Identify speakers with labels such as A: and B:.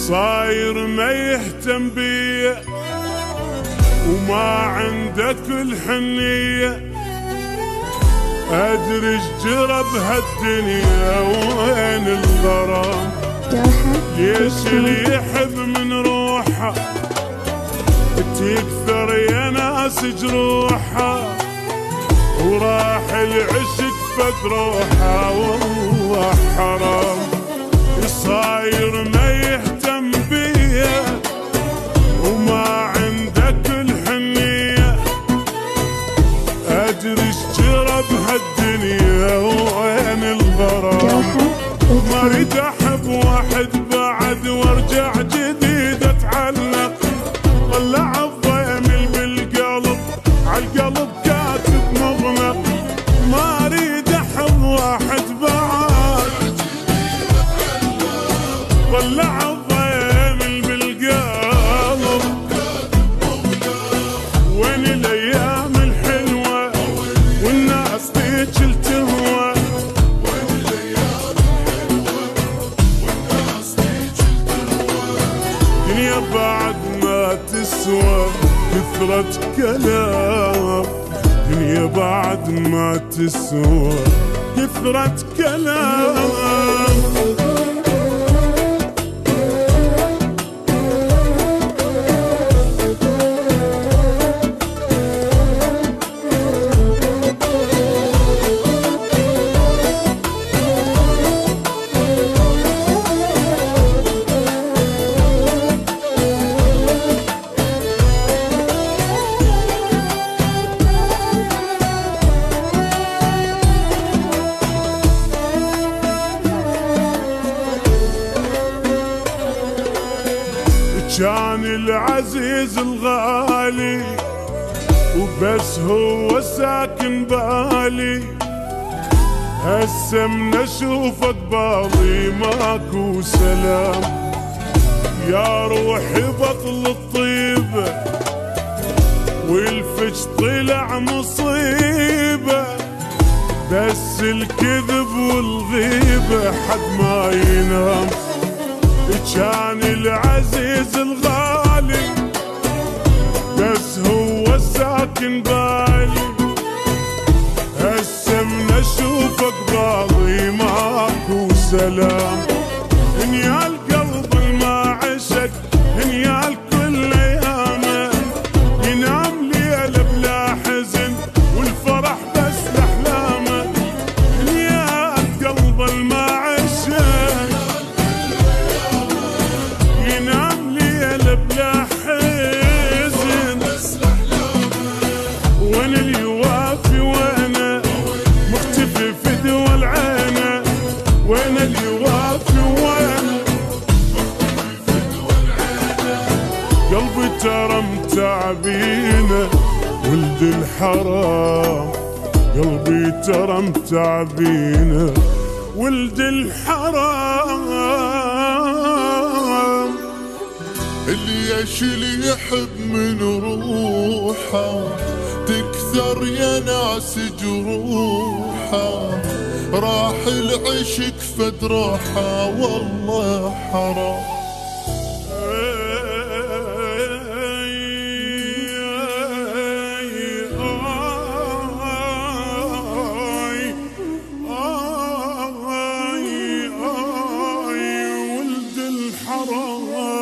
A: صاير ما يهتم بيا وما عنده كل حنية. أدري جرى بهالدنيا وين الغرام، ليش اللي يحب من روحه تكثر يا ناس جروحه، وراح العشق فد روحه والله حرام. صاير ما يهتم بيا وما عنده كل حنية. أدري جرى بهالدنيا وين الغرام، ما اريد احب واحد بعد وارجع جديد اتعلق. طلع الضيمل بالقلب عالقلب كاتب مغلق، ما اريد احب واحد بعد. طلع الضيمل بالقلب وين الايام الحلوه والناس ذيك التهوى. دنيا بعد ما تسوى كثرة كلام، دنيا بعد ما تسوى كثرة كلام. كان العزيز الغالي وبس هو ساكن بالي، هسه من اشوفك باضي ماكو سلام. يا روحي بطل الطيبة والفش طلع مصيبة، بس الكذب والغيبة حد ما ينام. كان العزيز الغالي بس هو ساكن بالي، هسه من اشوفك باضي ماكو سلام. هنيا القلب الما عشق هنيا الكل ايامه، ينام ليله بلا حزن والفرح بس لاحلامه. هنيا القلب الما عشق ينام ليله بلا حزن وين اللي يوافي وانا مختفي في دول عينه. وين اللي يوافي وانا قلبي ترى متعبينه ولد الحرام، قلبي ترى متعبينه ولد الحرام.
B: اللي يشيل يحب من روحه تكثر يا ناس جروحه، راح العشق فد روحه والله حرام.
A: ولد الحرام